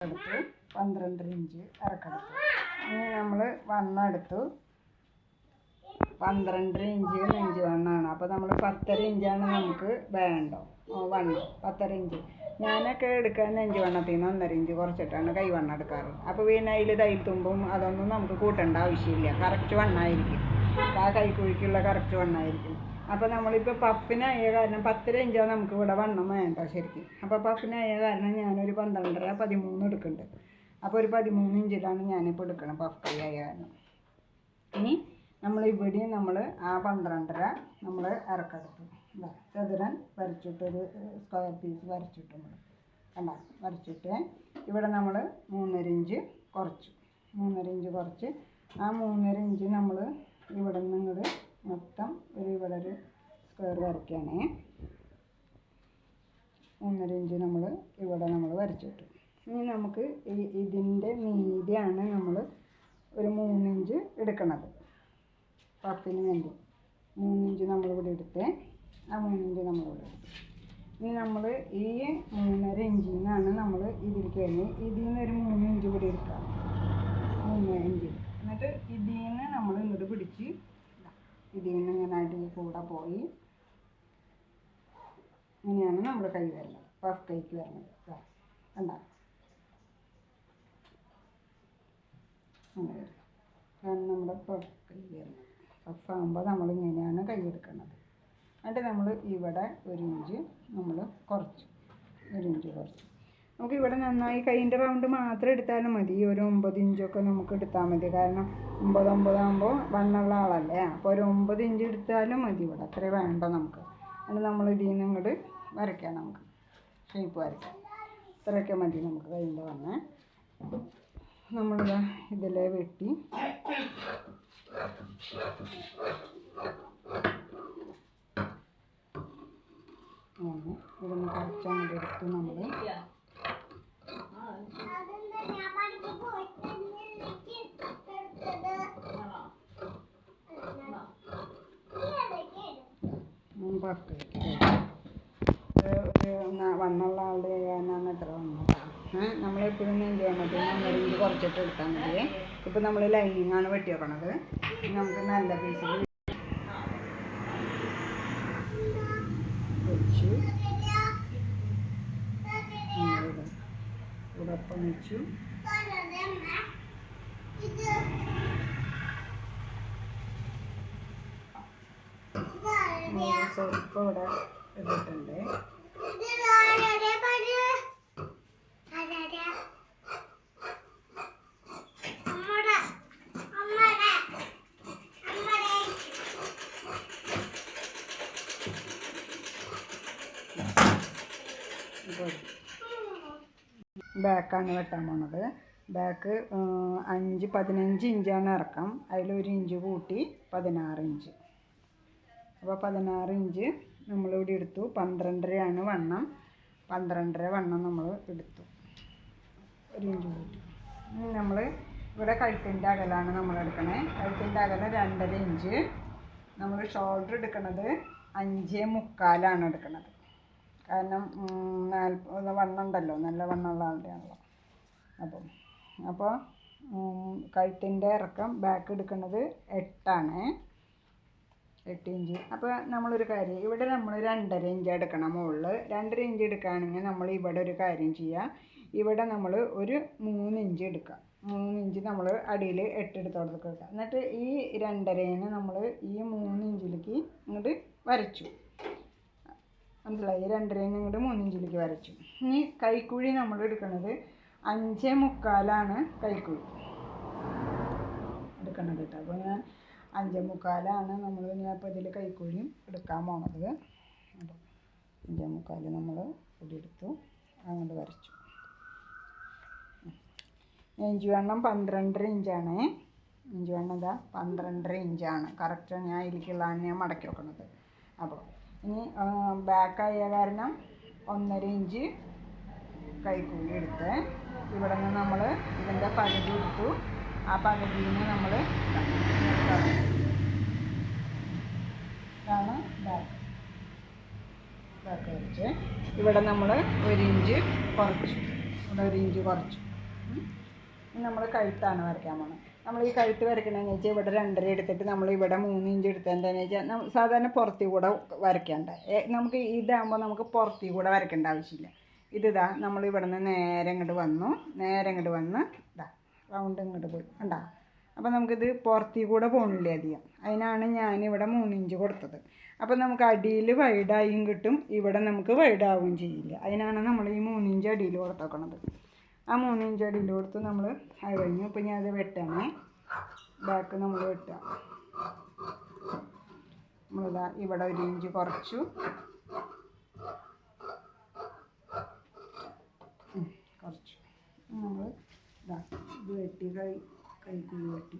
എടുത്ത് 12 ഇഞ്ച് ഇറക്കെടുത്തു. ഇനി നമ്മൾ വണ്ണം എടുത്തു 12 ഇഞ്ച് നെഞ്ച് വണ്ണമാണ്. അപ്പോൾ നമ്മൾ 10.5 ഇഞ്ചാണ് നമുക്ക് വേണ്ടോ വണ്ണം. 10.5 ഇഞ്ച് ഞാനൊക്കെ എടുക്കാൻ നെഞ്ച് വണ്ണത്തിൽ നിന്ന് 1.5 ഇഞ്ച് കുറച്ചിട്ടാണ് കൈവണ്ണം എടുക്കാറ്. അപ്പോൾ പിന്നെ അതിൽ തയ്യൽ തുമ്പും അതൊന്നും നമുക്ക് കൂട്ടേണ്ട ആവശ്യമില്ല. കറക്റ്റ് വണ്ണമായിരിക്കും. ആ കൈക്കുഴിക്കുള്ള കറക്റ്റ് വണ്ണമായിരിക്കും. അപ്പോൾ നമ്മളിപ്പോൾ പഫിനായ കാരണം 10.5 ഇഞ്ചാണ് നമുക്ക് ഇവിടെ വണ്ണം വേണ്ട ശരിക്കും. അപ്പോൾ പഫിനായ കാരണം ഞാനൊരു 12.5 13 എടുക്കുന്നുണ്ട്. അപ്പോൾ ഒരു 13 ഇഞ്ചിലാണ് ഞാനിപ്പോൾ എടുക്കണം പഫ് കൈ ആയ കാരണം. ഇനി നമ്മളിവിടെയും നമ്മൾ ആ 12.5 നമ്മൾ ഇറക്കെടുത്തു. ചതുരൻ വരച്ചിട്ടൊരു സ്ക്വയർ പീസ് വരച്ചിട്ട് നമ്മൾ വരച്ചിട്ട് ഇവിടെ നമ്മൾ 3.5 ഇഞ്ച് കുറച്ചു. 3.5 ഇഞ്ച് കുറച്ച് ആ 3.5 ഇഞ്ച് നമ്മൾ ഇവിടെ നിന്ന് ഇങ്ങോട്ട് മൊത്തം ഇവിടെ ഒരു സ്ക്വയർ വരയ്ക്കുകയാണ്. 3.5 ഇഞ്ച് നമ്മൾ ഇവിടെ വരച്ചിട്ടു. ഇനി നമുക്ക് ഇതിൻ്റെ മീതിയാണ് നമ്മൾ ഒരു 3 ഇഞ്ച് എടുക്കണത്. പഫിന് വേണ്ടി 3 ഇഞ്ച് നമ്മളിവിടെ എടുത്ത് ആ 3 ഇഞ്ച് നമ്മളിവിടെ എടുത്തു. ഇനി നമ്മൾ ഈ 3.5 ഇഞ്ചിൽ നിന്നാണ് നമ്മൾ ഇതിലേക്ക് കഴിഞ്ഞ് ഇതിൽ നിന്ന് ഒരു 3 ഇഞ്ച് കൂടി എടുക്കാം. 3 ഇഞ്ച് എന്നിട്ട് ഇതിൽ നിന്ന് നമ്മൾ ഇങ്ങോട്ട് പിടിച്ച് ഇതിൽ നിന്ന് ഇങ്ങനെ അടി കൂടെ പോയി ഇങ്ങനെയാണ് നമ്മൾ കൈ വരുന്നത്. പഫ് കൈക്ക് വരുന്നത് കണ്ട അങ്ങനെ വരും. കാരണം നമ്മുടെ പഫ് കൈ വരുന്നത്. പഫാകുമ്പോൾ നമ്മളിങ്ങനെയാണ് കൈ എടുക്കുന്നത്. എന്നിട്ട് നമ്മൾ ഇവിടെ 1 ഇഞ്ച് നമ്മൾ കുറച്ചു. 1 ഇഞ്ച് കുറച്ചു. നമുക്ക് ഇവിടെ നന്നായി കൈൻ്റെ റൗണ്ട് മാത്രം എടുത്താലും മതി. ഒരു 9 ഇഞ്ചൊക്കെ നമുക്ക് എടുത്താൽ മതി. കാരണം 9 ആകുമ്പോൾ വണ്ണുള്ള ആളല്ലേ. അപ്പോൾ ഒരു 9 ഇഞ്ച് എടുത്താലും മതി. ഇവിടെ അത്രേ വേണ്ട നമുക്ക്. എന്നിട്ട് നമ്മൾ ഇതിൽ നിന്ന് ഇങ്ങോട്ട് വരയ്ക്കാം. നമുക്ക് ഷേപ്പ് വരയ്ക്കാം. ഇത്രയൊക്കെ മതി നമുക്ക് കൈൻ്റെ വണ്ണേ. നമ്മളിത് ഇതിലെ വെട്ടി ഇതൊന്ന് കുറച്ചങ്ങോട്ട് എടുത്ത് നമ്മൾ വണ്ണുള്ള ആളുടെ ചെയ്യാനാണ് എത്ര വന്നതാണ്. നമ്മളെപ്പോഴും നെഞ്ച് വന്നിട്ട് 1.5 ഇഞ്ച് കുറച്ചിട്ട് എടുത്താൽ മതിയേ. ഇപ്പം നമ്മൾ ലൈനിങ്ങാണ് വെട്ടി വെക്കണത്. നമുക്ക് നല്ല പീസിൽ വെച്ചു ഇവിടൊപ്പം വെച്ചു. സ്വല്പം ഇവിടെ ഇട്ടിട്ടുണ്ട്. ബാക്കാണ് വെട്ടാൻ പോണത്. ബാക്ക് 15 ഇഞ്ചാണ് ഇറക്കം. അതിൽ1 ഇഞ്ച് കൂട്ടി 16 ഇഞ്ച്. അപ്പോൾ 16 ഇഞ്ച് നമ്മളിവിടെ എടുത്തു. 12.5 വണ്ണം. 12.5 വണ്ണം നമ്മൾ എടുത്തു. 1 ഇഞ്ച് കൂട്ടി. നമ്മൾ ഇവിടെ കഴുത്തിൻ്റെ അകലാണ് നമ്മൾ എടുക്കണേ. കഴുത്തിൻ്റെ അകലം 2.5 ഇഞ്ച്. നമ്മൾ ഷോൾഡർ എടുക്കണത് 5.25 എടുക്കണത്. കാരണം 40 വണ്ണം ഉണ്ടല്ലോ, നല്ല വണ്ണമുള്ള ആളുടെയാണല്ലോ. അപ്പോൾ കഴുത്തിൻ്റെ ഇറക്കം ബാക്ക് എടുക്കുന്നത് 8 ഇഞ്ച്. അപ്പോൾ നമ്മളൊരു കാര്യം ഇവിടെ നമ്മൾ 2.5 ഇഞ്ച് എടുക്കണം. മുകളിൽ 2.5 ഇഞ്ച് എടുക്കുകയാണെങ്കിൽ നമ്മൾ ഇവിടെ ഒരു കാര്യം ചെയ്യുക. ഇവിടെ നമ്മൾ ഒരു 3 ഇഞ്ച് എടുക്കുക. 3 ഇഞ്ച് നമ്മൾ അടിയിൽ 8 എടുത്തോട് വെക്കുക. എന്നിട്ട് ഈ 2.5ന് നമ്മൾ ഈ 3 ഇഞ്ചിലേക്ക് ഇങ്ങോട്ട് വരച്ചു. മനസ്സിലായി? 2.5ന് ഇങ്ങോട്ട് 3 ഇഞ്ചിലേക്ക് വരച്ചു. ഇനി കൈക്കുഴി നമ്മൾ എടുക്കുന്നത് 5.25 കൈക്കുഴി എടുക്കണത് കേട്ടോ. അപ്പോൾ ഞാൻ 5.25 നമ്മൾ ഇപ്പോൾ ഇതിൽ കൈക്കുഴിയും എടുക്കാൻ പോണത്. അപ്പോൾ 5.25 നമ്മൾ കൂടി എടുത്തു, അങ്ങോട്ട് വരച്ചു. നെഞ്ച് വണ്ണം 12.5 ഇഞ്ചാണ്. നെഞ്ച് വണ്ണം ഇതാ 12.5 ഇഞ്ചാണ്. കറക്റ്റ് ഞാൻ ഇതിലേക്കുള്ളതാണ് ഞാൻ മടക്കി വെക്കുന്നത്. അപ്പോൾ ഇനി ബാക്കായ കാരണം 1.5 ഇഞ്ച് കൈക്കൂലി എടുത്ത് ഇവിടെ നിന്ന് നമ്മൾ ഇതിൻ്റെ പകുതി എടുത്തു. ആ പകുതിയിൽ നിന്ന് നമ്മൾ ഇതാണ് ബാക്ക് വരച്ച് ഇവിടെ നമ്മൾ 1 ഇഞ്ച് കുറച്ചു. ഇവിടെ 1 ഇഞ്ച് കുറച്ചു. നമ്മൾ കഴുത്താണ് വരയ്ക്കാൻ പോകുന്നത്. നമ്മൾ ഈ കഴുത്ത് വരയ്ക്കണമെന്ന് വെച്ചാൽ ഇവിടെ 2.5 എടുത്തിട്ട് നമ്മൾ ഇവിടെ 3 ഇഞ്ച് എടുത്ത് എന്താണെന്ന് വെച്ചാൽ സാധാരണ പുറത്തിൽ കൂടെ വരയ്ക്കേണ്ട. നമുക്ക് ഇതാകുമ്പോൾ നമുക്ക് പുറത്തിൽ കൂടെ വരയ്ക്കേണ്ട ആവശ്യമില്ല. ഇതാ നമ്മൾ ഇവിടെ നിന്ന് നേരെ ഇങ്ങോട്ട് വന്ന് ഇതാ റൗണ്ട് ഇങ്ങോട്ട് പോയി കണ്ടാ. അപ്പോൾ നമുക്കിത് പുറത്തിൽ കൂടെ പോകണില്ല അധികം. അതിനാണ് ഞാനിവിടെ 3 ഇഞ്ച് കൊടുത്തത്. അപ്പോൾ നമുക്ക് അടിയിൽ വൈഡായും കിട്ടും, ഇവിടെ നമുക്ക് വൈഡാവുകയും ചെയ്യില്ല. അതിനാണ് നമ്മൾ ഈ 3 ഇഞ്ച് അടിയിൽ കൊടുത്തേക്കണത്. ആ 3 ഇഞ്ച് അടിയിൽ കൊടുത്ത് നമ്മൾ അത് കഴിഞ്ഞു. ഇപ്പോൾ ഞാനത് വെട്ടാണേ. ബാക്ക് നമ്മൾ വെട്ടാം. നമ്മളിതാ ഇവിടെ 1 ഇഞ്ച് കുറച്ചു. നമ്മൾ ഇതാ ഇത് വെട്ടി കൈക്കുഴി വെട്ടി.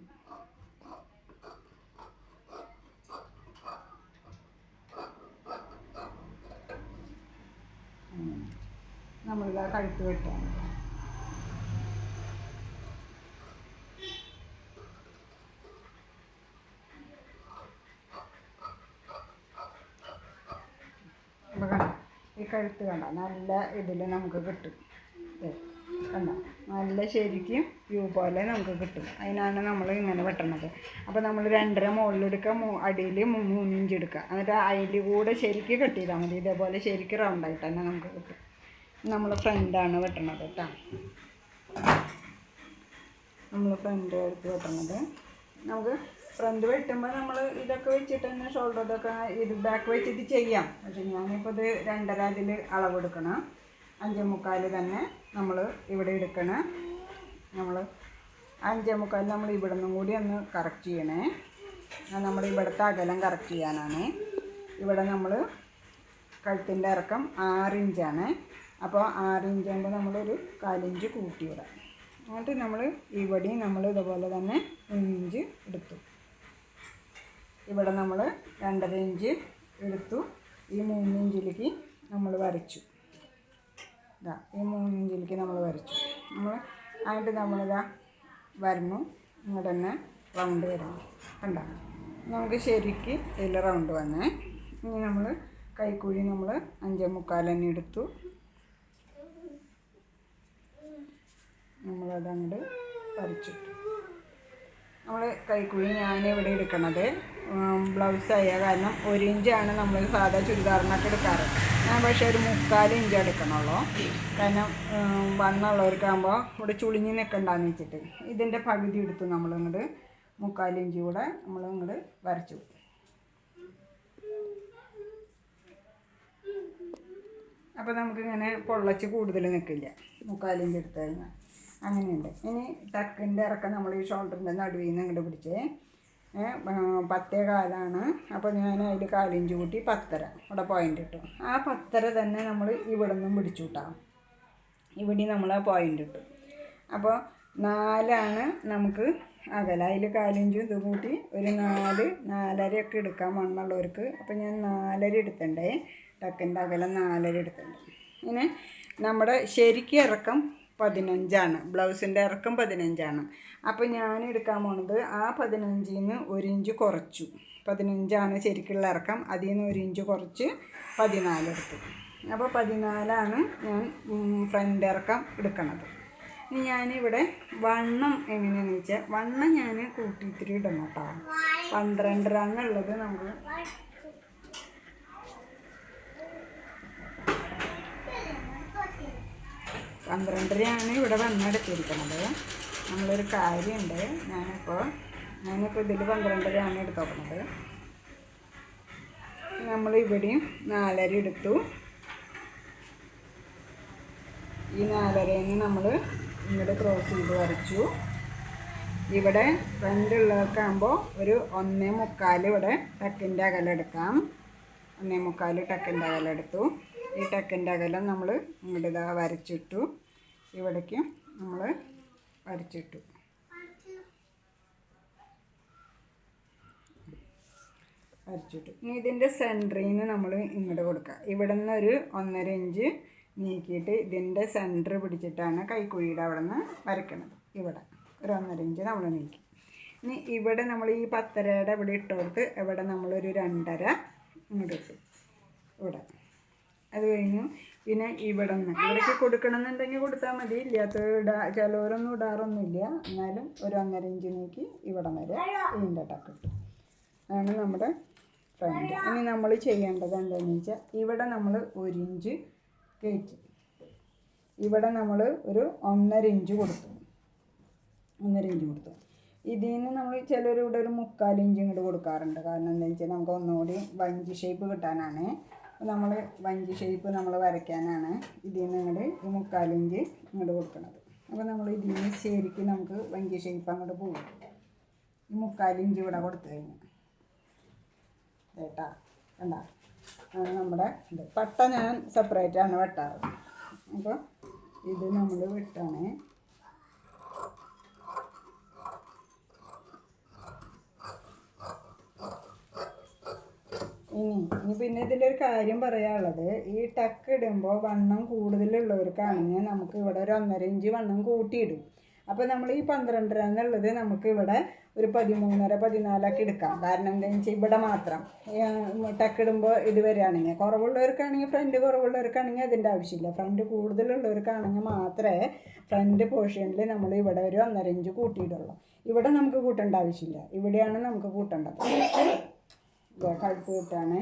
നമ്മളിതാ കഴുത്ത് വെട്ടാണ്. അപ്പോൾ കണ്ട ഈ കഴുത്ത് കണ്ട നല്ല ഇതിൽ നമുക്ക് കിട്ടും. കണ്ട നല്ല ശരിക്കും വ്യൂ പോലെ നമുക്ക് കിട്ടും. അതിനാണ് നമ്മൾ ഇങ്ങനെ വെട്ടണത്. അപ്പോൾ നമ്മൾ 2.5 മുകളിലെടുക്കുക, അടിയിൽ 3 ഇഞ്ച് എടുക്കുക. എന്നിട്ട് അതിൽ കൂടെ ശരിക്കും കട്ട് ചെയ്താൽ മതി. ഇതേപോലെ ശരിക്കും റൗണ്ടായിട്ട് തന്നെ നമുക്ക് കിട്ടും. നമ്മൾ ഫ്രണ്ടാണ് വെട്ടണത് കേട്ടോ. നമ്മൾ ഫ്രണ്ട് എടുത്ത് വെട്ടണത്. നമുക്ക് ഫ്രണ്ട് വെട്ടുമ്പോൾ നമ്മൾ ഇതൊക്കെ വെച്ചിട്ട് തന്നെ ഷോൾഡർ ഇതൊക്കെ ഇത് ബാക്ക് വെച്ചിട്ട് ചെയ്യാം. പക്ഷേ ഞാനിപ്പോൾ ഇത് 2.5 അതിൽ അളവെടുക്കണം. 5.25 തന്നെ നമ്മൾ ഇവിടെ എടുക്കണം. നമ്മൾ 5.25 നമ്മൾ ഇവിടെ നിന്നും കൂടി ഒന്ന് കറക്റ്റ് ചെയ്യണേ. നമ്മൾ ഇവിടുത്തെ അകലം കറക്റ്റ് ചെയ്യാനാണ്. ഇവിടെ നമ്മൾ കഴുത്തിൻ്റെ ഇറക്കം 6 ഇഞ്ചാണ്. അപ്പോൾ 6 ഇഞ്ച് ആകുമ്പോൾ നമ്മളൊരു 1/4 ഇഞ്ച് കൂട്ടി വിടാം. എന്നിട്ട് നമ്മൾ ഇവിടെയും നമ്മൾ ഇതുപോലെ തന്നെ 3 ഇഞ്ച് എടുത്തു. ഇവിടെ നമ്മൾ 2.5 ഇഞ്ച് എടുത്തു. ഈ 3 ഇഞ്ചിലേക്ക് നമ്മൾ വരച്ചു. ഇതാ ഈ 3 ഇഞ്ചിലേക്ക് നമ്മൾ വരച്ചു. എന്നിട്ട് നമ്മളിതാ വരണം. ഇങ്ങോട്ട് തന്നെ റൗണ്ട് വരണം. കണ്ട നമുക്ക് ശരിക്ക് ഇതിൽ റൗണ്ട് വന്നേ. ഇനി നമ്മൾ കൈക്കുഴി നമ്മൾ 5.25 തന്നെ എടുത്തു. നമ്മളതങ്ങോട്ട് വരച്ചിട്ടു. നമ്മൾ കൈക്കുഴി ഞാനിവിടെ എടുക്കണത് ബ്ലൗസായ കാരണം 1 ഇഞ്ചാണ് നമ്മൾ സാധാ ചുരിദാറിനൊക്കെ എടുക്കാറ്. ഞാൻ പക്ഷേ ഒരു 3/4 ഇഞ്ച് എടുക്കണുള്ളൂ. കാരണം വണ്ണമുള്ളവർക്കാകുമ്പോൾ ഇവിടെ ചുളിഞ്ഞ് നിൽക്കണ്ടെന്ന് വെച്ചിട്ട് ഇതിൻ്റെ പകുതി എടുത്തു. നമ്മളിങ്ങോട്ട് 3/4 ഇഞ്ച് കൂടെ നമ്മളിങ്ങോട്ട് വരച്ചു. അപ്പോൾ നമുക്കിങ്ങനെ പൊള്ളച്ച് കൂടുതൽ നിൽക്കില്ല 3/4 ഇഞ്ച് എടുത്തു കഴിഞ്ഞാൽ. അങ്ങനെയുണ്ട്. ഇനി ടക്കിൻ്റെ ഇറക്കം നമ്മൾ ഈ ഷോൾഡറിൻ്റെ നടുവിൽ നിന്ന് ഇങ്ങോട്ട് പിടിച്ചേ 10.25 അപ്പോൾ ഞാൻ അതിൽ 1/4 ഇഞ്ച് കൂട്ടി 10.5 ഇവിടെ പോയിൻ്റ് ഇട്ടു. ആ 10.5 തന്നെ നമ്മൾ ഇവിടെ നിന്നും പിടിച്ചു കിട്ടാം. ഇവിടെ നമ്മൾ ആ പോയിൻ്റ് ഇട്ടു. അപ്പോൾ 4 നമുക്ക് അകല. അതിൽ 1/4 ഇഞ്ചും ഇത് കൂട്ടി ഒരു 4.5 ഒക്കെ എടുക്കാൻ വണ്ണുള്ളവർക്ക്. അപ്പോൾ ഞാൻ 4.5 എടുത്തിട്ടുണ്ടേ. ടക്കിൻ്റെ അകലം 4.5 എടുത്തിട്ടുണ്ട്. ഇങ്ങനെ നമ്മുടെ ശരിക്കും ഇറക്കം 15ആണ്. ബ്ലൗസിൻ്റെ ഇറക്കം 15ആണ്. അപ്പോൾ ഞാൻ എടുക്കാൻ പോണത് ആ 15-ൽ നിന്ന് 1 ഇഞ്ച് കുറച്ചു. 15ആണ് ശരിക്കുള്ള ഇറക്കം. അതിൽ നിന്ന് 1 ഇഞ്ച് കുറച്ച് 14 എടുത്തു. അപ്പോൾ 14ആണ് ഞാൻ ഫ്രണ്ട് ഇറക്കം എടുക്കണത്. ഇനി ഞാനിവിടെ വണ്ണം എങ്ങനെയാണെന്ന് വെച്ചാൽ വണ്ണം ഞാൻ കൂട്ടിയിത്തിരി ഇടണം കേട്ടോ. 12.5 നമുക്ക് 12.5 ഇവിടെ വന്നെടുത്തിരിക്കുന്നത്. നമ്മളൊരു കാര്യമുണ്ട്. ഞാനിപ്പോൾ ഇതിൽ 12.5 എടുത്ത് നോക്കുന്നത്. നമ്മളിവിടെയും 4.5 എടുത്തു. ഈ 4.5 നമ്മൾ ഇങ്ങോട്ട് ക്രോസ് ചെയ്ത് വരച്ചു. ഇവിടെ ഫ്രണ്ടുള്ളവർക്കാകുമ്പോൾ ഒരു 1.25 ഇവിടെ ടക്കിൻ്റെ അകലം എടുക്കാം. 1.25 ടക്കിൻ്റെ അകലം എടുത്തു. ഈ ടക്കിൻ്റെ അകലം നമ്മൾ ഇങ്ങോട്ട് ഇതാ വരച്ചിട്ടു. ഇവിടേക്ക് നമ്മൾ വരച്ചിട്ടു. ഇനി ഇതിൻ്റെ സെൻറ്ററിൽ നിന്ന് നമ്മൾ ഇങ്ങോട്ട് കൊടുക്കുക. ഇവിടെ നിന്ന് ഒരു 1.5 ഇഞ്ച് നീക്കിയിട്ട് ഇതിൻ്റെ സെൻറ്റർ പിടിച്ചിട്ടാണ് കൈക്കുഴിയുടെ അവിടെ നിന്ന് വരയ്ക്കുന്നത്. ഇവിടെ ഒരു 1.5 ഇഞ്ച് നമ്മൾ നീക്കി. ഇനി ഇവിടെ നമ്മൾ ഈ 10.5 ഇവിടെ ഇട്ട് കൊടുത്ത് ഇവിടെ നമ്മളൊരു 2.5 ഇങ്ങോട്ട് ഇട്ടു ഇവിടെ. അത് കഴിഞ്ഞു പിന്നെ ഇവിടെ നിന്ന് ഇവിടേക്ക് കൊടുക്കണമെന്നുണ്ടെങ്കിൽ കൊടുത്താൽ മതി. ചിലവരൊന്നും ഇടാറൊന്നുമില്ല. എന്നാലും ഒരു 1.5 ഇഞ്ച് നീക്കി ഇവിടം വരെ ഇതിൻ്റെ ടക്കിട്ടു. അതാണ് നമ്മുടെ ഫ്രണ്ട്. ഇനി നമ്മൾ ചെയ്യേണ്ടത് എന്താണെന്ന് വെച്ചാൽ ഇവിടെ നമ്മൾ 1 ഇഞ്ച് കയറ്റി, ഇവിടെ നമ്മൾ ഒരു 1.5 ഇഞ്ച് കൊടുത്തു. 1.5 ഇഞ്ച് കൊടുത്തു. ഇതിൽ നിന്ന് നമ്മൾ ചിലരിവിടെ ഒരു 3/4 ഇഞ്ച് ഇങ്ങോട്ട് കൊടുക്കാറുണ്ട്. കാരണം എന്താണെന്ന് വെച്ചാൽ നമുക്ക് ഒന്നുകൂടി വഞ്ചി ഷേപ്പ് കിട്ടാനാണ്. നമ്മൾ വഞ്ചി ഷേപ്പ് നമ്മൾ വരയ്ക്കാനാണ് ഇതിൽ നിന്ന് ഇങ്ങോട്ട് ഈ 3/4 ഇഞ്ച് ഇങ്ങോട്ട് കൊടുക്കുന്നത്. അപ്പോൾ നമ്മൾ ഇതിൽ നിന്ന് ശരിക്കും നമുക്ക് വഞ്ചി ഷേപ്പ് അങ്ങോട്ട് പോകും. ഈ 3/4 ഇഞ്ച് ഇവിടെ കൊടുത്തു കഴിഞ്ഞാൽ കേട്ടാ കണ്ടാ നമ്മുടെ ഇത്. പട്ട ഞാൻ സെപ്പറേറ്റാണ് വെട്ടാറ്. അപ്പോൾ ഇത് നമ്മൾ വെട്ടാണ്. ഇനി പിന്നെ ഇതിലൊരു കാര്യം പറയാനുള്ളത്, ഈ ടക്ക് ഇടുമ്പോൾ വണ്ണം കൂടുതലുള്ളവർക്കാണെങ്കിൽ നമുക്ക് ഇവിടെ ഒരു 1.5 ഇഞ്ച് വണ്ണം കൂട്ടിയിടും. അപ്പോൾ നമ്മൾ ഈ 12.5 എന്നുള്ളത് നമുക്ക് ഇവിടെ ഒരു 13.5 14 എടുക്കാം. കാരണം എന്താണെന്ന് വെച്ചാൽ ഇവിടെ മാത്രം ടക്കിടുമ്പോൾ ഇത് വരികയാണെങ്കിൽ, കുറവുള്ളവർക്കാണെങ്കിൽ ഫ്രണ്ട് കുറവുള്ളവർക്കാണെങ്കിൽ അതിൻ്റെ ആവശ്യമില്ല. ഫ്രണ്ട് കൂടുതലുള്ളവർക്കാണെങ്കിൽ മാത്രമേ ഫ്രണ്ട് പോർഷനിൽ നമ്മൾ ഇവിടെ ഒരു 1.5 ഇഞ്ച് കൂട്ടിയിടുള്ളൂ. ഇവിടെ നമുക്ക് കൂട്ടേണ്ട ആവശ്യമില്ല. ഇവിടെയാണ് നമുക്ക് കൂട്ടേണ്ടത്. കഴുത്ത് കിട്ടാണ്.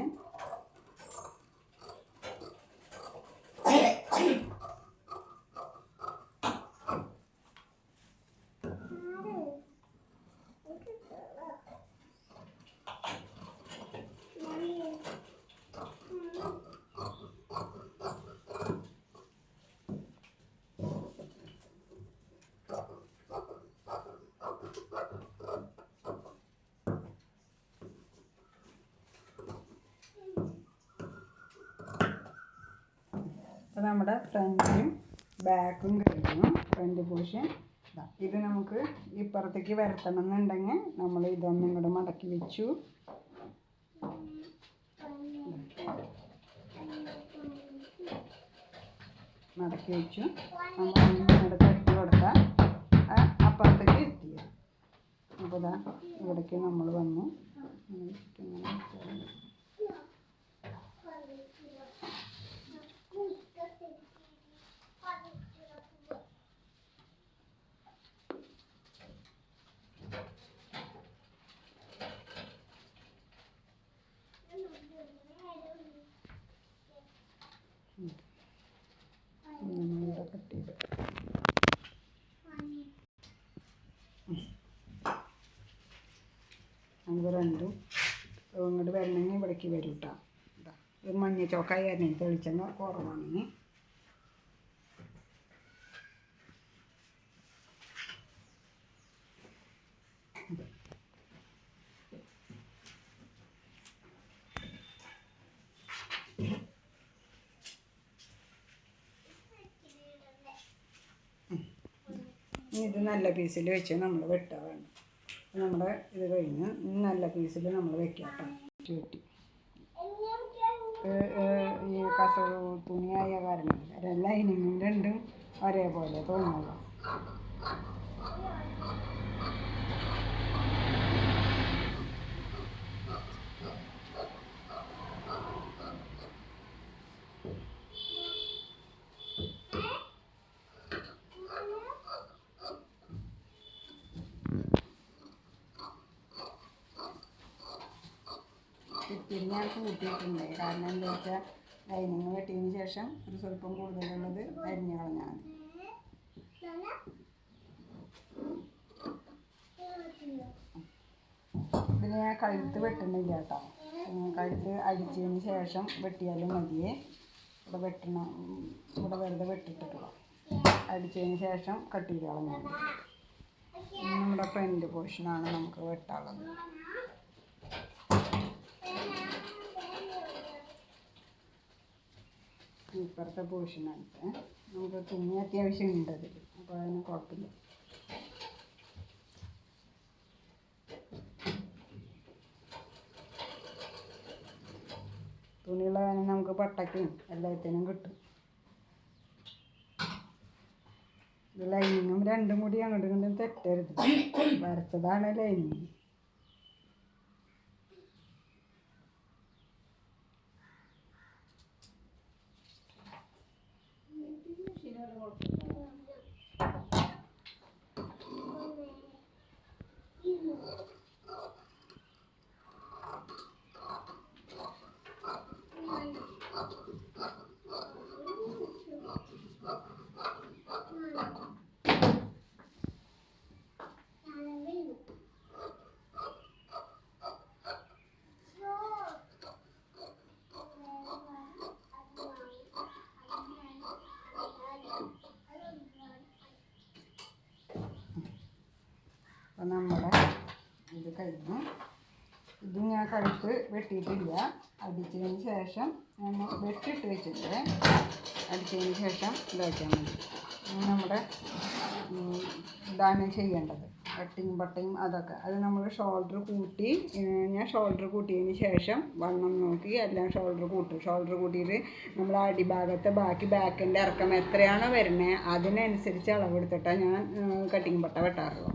അപ്പോൾ നമ്മുടെ ഫ്രണ്ടും ബാക്കും കഴിഞ്ഞു. ഫ്രണ്ട് പോർഷൻ ഇത് നമുക്ക് ഇപ്പുറത്തേക്ക് വരത്തണം എന്നുണ്ടെങ്കിൽ നമ്മൾ ഇതൊന്നും ഇങ്ങോട്ട് മടക്കി വെച്ചു. നമ്മൾ ഇങ്ങോട്ട് തട്ടി കൊടുത്താൽ അപ്പുറത്തേക്ക് എത്തി. അപ്പോൾ ഇതാ ഇവിടേക്ക് നമ്മൾ വന്നു. നമ്മളിവിടെ കട്ട് ചെയ്ത് നമുക്ക് രണ്ടും ഇങ്ങോട്ട് വരണമെങ്കിൽ ഇവിടേക്ക് വരും കേട്ടോ. ഒരു മഞ്ഞ ചോക്കായി ആയിരുന്നു, തെളിച്ചെണ്ണ കുറവാണ്. ഇത് നല്ല പീസിൽ വെച്ച് നമ്മൾ വെട്ടാൻ വേണം. നമ്മുടെ ഇത് കഴിഞ്ഞ് നല്ല പീസിൽ നമ്മൾ വെക്കാം കേട്ടോ. വെട്ടി ഈ കസവ് തുണിയായ കാരണം ലൈനിങ്ങും രണ്ടും ഒരേപോലെ തോന്നുള്ളൂ. പിന്നെ ഞാൻ കൂട്ടിയിട്ടുണ്ട്. കാരണം എന്താ വെച്ചാൽ ലൈനിങ് വെട്ടിയതിന് ശേഷം ഒരു സ്വല്പം കൂടുതലുള്ളത് അരിഞ്ഞ് കളഞ്ഞാൽ മതി. പിന്നെ ഞാൻ കഴുത്ത് വെട്ടുന്നില്ല കേട്ടോ. കഴുത്ത് അടിച്ചതിന് ശേഷം വെട്ടിയാലും മതിയേ. ഇവിടെ വെട്ടണം, ഇവിടെ വെറുതെ വെട്ടിട്ടിട്ടുള്ളൂ. അടിച്ചതിന് ശേഷം കട്ട് ചെയ്ത് കളഞ്ഞാൽ മതി. നമ്മുടെ ഫ്രണ്ട് പോർഷനാണ് നമുക്ക് വെട്ടാനുള്ളത്. ഇപ്പുറത്തെ പോർഷനായിട്ട് നമുക്ക് തുണി അത്യാവശ്യം ഉണ്ട് അതിൽ, അപ്പോൾ അതിന് കുഴപ്പമില്ല. തുണിയുള്ള കാരണം നമുക്ക് പട്ടയ്ക്കും എല്ലാത്തിനും കിട്ടും. ഇത് ലൈനിങ്ങും രണ്ടും കൂടി അങ്ങോട്ടും ഇങ്ങോട്ടും തെറ്റരുത്. വരച്ചതാണ് ലൈനിങ്. അപ്പം നമ്മുടെ ഇത് കഴിഞ്ഞു. ഇത് ഞാൻ കഴുത്ത് വെട്ടിയിട്ടില്ല. അടിച്ചതിന് ശേഷം ഞാൻ വെട്ടിയിട്ട് വെച്ചിട്ട് അടിച്ചതിന് ശേഷം ഇതാക്കിയാൽ മതി. നമ്മുടെ ഇതാണ് ചെയ്യേണ്ടത്, കട്ടിങ് ബട്ടയും അതൊക്കെ. അത് നമ്മൾ ഷോൾഡർ കൂട്ടി, ഞാൻ ഷോൾഡർ കൂട്ടിയതിന് ശേഷം വണ്ണം നോക്കി എല്ലാം ഷോൾഡർ കൂട്ടും. ഷോൾഡർ കൂട്ടിയിട്ട് നമ്മൾ അടിഭാഗത്തെ ബാക്കി ബാക്കിൻ്റെ ഇറക്കം എത്രയാണോ വരുന്നത് അതിനനുസരിച്ച് അളവെടുത്തിട്ടാണ് ഞാൻ കട്ടിങ് ബട്ട വെട്ടാറുള്ളൂ.